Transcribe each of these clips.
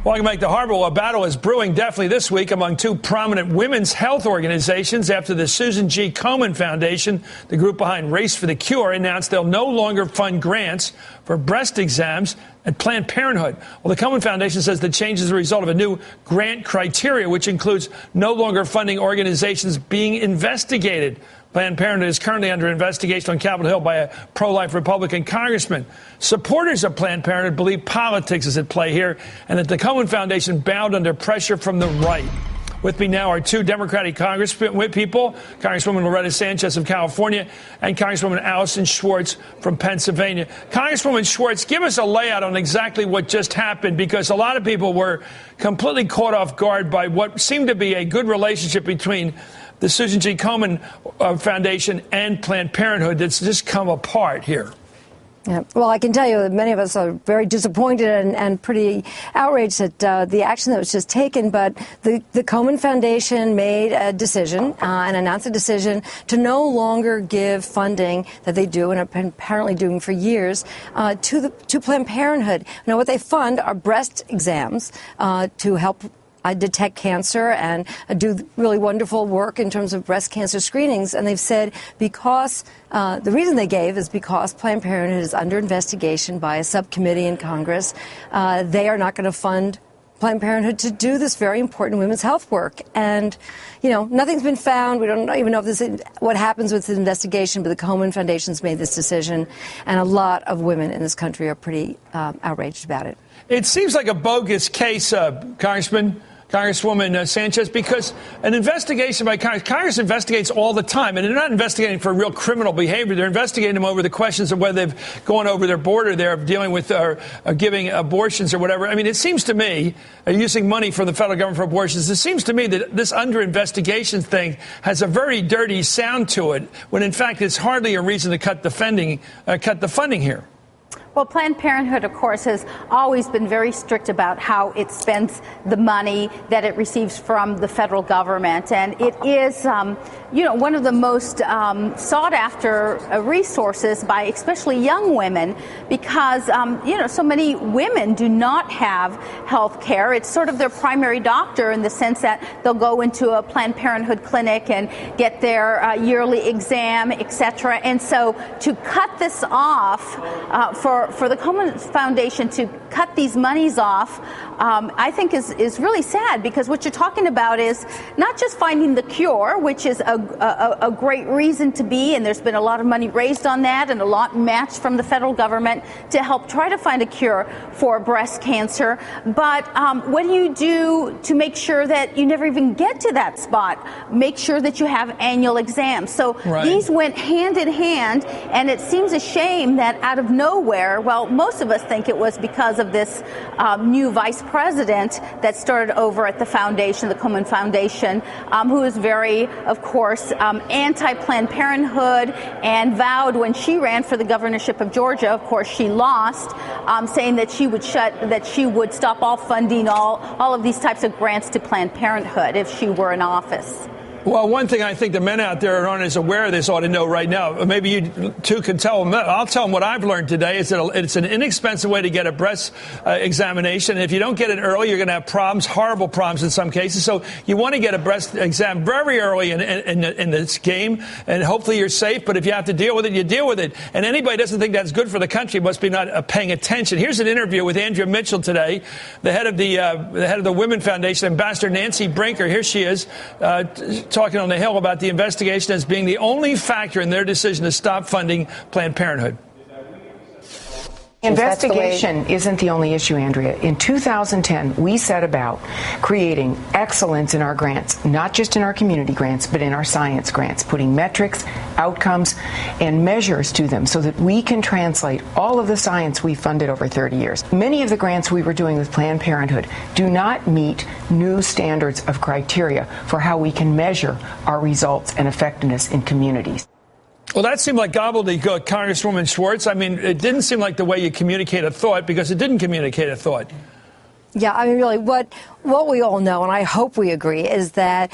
Welcome back to Hardball. A battle is brewing definitely this week among two prominent women's health organizations after the Susan G Komen Foundation, the group behind Race for the Cure, announced they'll no longer fund grants for breast exams at Planned Parenthood. Well, the Komen Foundation says the change is a result of a new grant criteria, which includes no longer funding organizations being investigated. Planned Parenthood is currently under investigation on Capitol Hill by a pro-life Republican congressman. Supporters of Planned Parenthood believe politics is at play here and that the Komen Foundation bowed under pressure from the right. With me now are two Democratic congresspeople, Congresswoman Loretta Sanchez of California and Congresswoman Allyson Schwartz from Pennsylvania. Congresswoman Schwartz, give us a layout on exactly what just happened, because a lot of people were completely caught off guard by what seemed to be a good relationship between the Susan G Komen Foundation and Planned Parenthood that's just come apart here. Yeah. Well, I can tell you that many of us are very disappointed and pretty outraged at the action that was just taken. But the Komen Foundation made a decision and announced a decision to no longer give funding that they do and have been apparently doing for years to Planned Parenthood. Now, what they fund are breast exams to help detect cancer and do really wonderful work in terms of breast cancer screenings. And they've said because the reason they gave is because Planned Parenthood is under investigation by a subcommittee in Congress. They are not going to fund Planned Parenthood to do this very important women's health work. And, you know, nothing's been found. We don't even know if this is what happens with the investigation, but the Komen Foundation's made this decision. And a lot of women in this country are pretty outraged about it. It seems like a bogus case, Congresswoman Sanchez, because an investigation by Congress investigates all the time, and they're not investigating for real criminal behavior. They're investigating them over the questions of whether they've gone over their border there, dealing with giving abortions or whatever. I mean, it seems to me, using money from the federal government for abortions, it seems to me that this under investigation thing has a very dirty sound to it, when in fact it's hardly a reason to cut the funding here. Well, Planned Parenthood, of course, has always been very strict about how it spends the money that it receives from the federal government. And it is, one of the most sought after resources by especially young women because, so many women do not have health care. It's sort of their primary doctor in the sense that they'll go into a Planned Parenthood clinic and get their yearly exam, et cetera. And so to cut this off for the Komen Foundation to cut these monies off, I think is really sad, because what you're talking about is not just finding the cure, which is a great reason to be, and there's been a lot of money raised on that and a lot matched from the federal government to help try to find a cure for breast cancer. But what do you do to make sure that you never even get to that spot? Make sure that you have annual exams. So These went hand in hand, and it seems a shame that out of nowhere, well, most of us think it was because of this new vice president that started over at the foundation, the Komen Foundation, who is very, of course, anti-Planned Parenthood, and vowed when she ran for the governorship of Georgia, of course she lost, saying that she would stop all funding, all of these types of grants to Planned Parenthood if she were in office. Well, one thing I think the men out there aren't as aware of this ought to know right now. Maybe you two can tell them. I'll tell them what I've learned today is that it's an inexpensive way to get a breast examination. And if you don't get it early, you're going to have problems, horrible problems in some cases. So you want to get a breast exam very early in this game, and hopefully you're safe. But if you have to deal with it, you deal with it. And anybody who doesn't think that's good for the country must be not paying attention. Here's an interview with Andrea Mitchell today, the head of the Women Foundation, Ambassador Nancy Brinker. Here she is. Talking on the Hill about the investigation as being the only factor in their decision to stop funding Planned Parenthood. Investigation isn't the only issue, Andrea. In 2010, we set about creating excellence in our grants, not just in our community grants, but in our science grants, putting metrics, outcomes, and measures to them so that we can translate all of the science we funded over 30 years. Many of the grants we were doing with Planned Parenthood do not meet new standards of criteria for how we can measure our results and effectiveness in communities. Well, that seemed like gobbledygook, Congresswoman Schwartz. I mean, it didn't seem like the way you communicate a thought, because it didn't communicate a thought. Yeah, I mean, really, what we all know, and I hope we agree, is that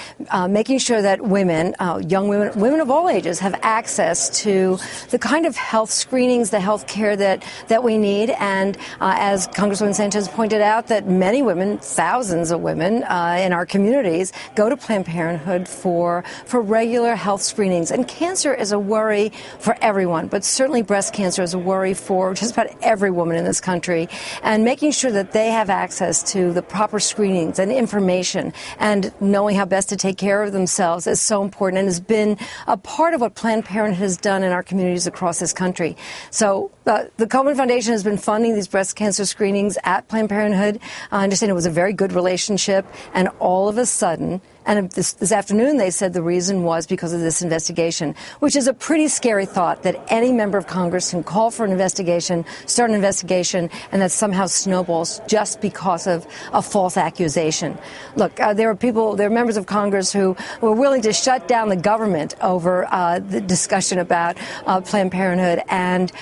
making sure that women, young women, women of all ages, have access to the kind of health screenings, the health care that we need. And as Congresswoman Sanchez pointed out, that many women, thousands of women in our communities, go to Planned Parenthood for regular health screenings. And cancer is a worry for everyone, but certainly breast cancer is a worry for just about every woman in this country. And making sure that they have access to the proper screenings and information and knowing how best to take care of themselves is so important and has been a part of what Planned Parenthood has done in our communities across this country. So the Komen Foundation has been funding these breast cancer screenings at Planned Parenthood. I understand it was a very good relationship, and all of a sudden, and this afternoon they said the reason was because of this investigation, which is a pretty scary thought, that any member of Congress can call for an investigation, start an investigation, and that somehow snowballs just because of a false accusation. Look, there are members of Congress who were willing to shut down the government over the discussion about Planned Parenthood, and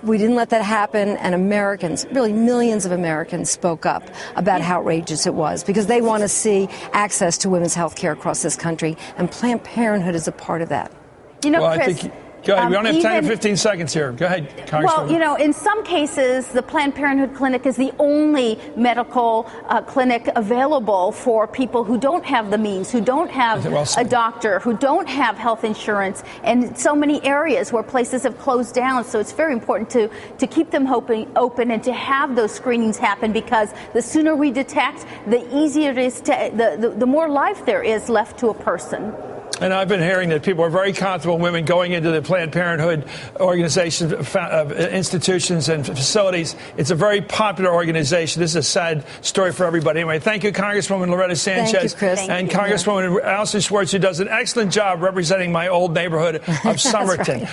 we didn't let that happen, and Americans, really millions of Americans, spoke up about how outrageous it was, because they want to see access to women's health care across this country, and Planned Parenthood is a part of that. You know, well, Chris, go ahead. We only have 10 or 15 seconds here. Go ahead, Congresswoman. Well, you know, in some cases, the Planned Parenthood clinic is the only medical clinic available for people who don't have the means, who don't have a doctor, who don't have health insurance, and so many areas where places have closed down. So it's very important to keep them open and to have those screenings happen, because the sooner we detect, the easier it is to, the more life there is left to a person. And I've been hearing that people are very comfortable, women, going into the Planned Parenthood organizations, institutions and facilities. It's a very popular organization. This is a sad story for everybody. Anyway, thank you, Congresswoman Loretta Sanchez. Thank you, Chris. And Congresswoman Allyson Schwartz, who does an excellent job representing my old neighborhood of Somerton. Right.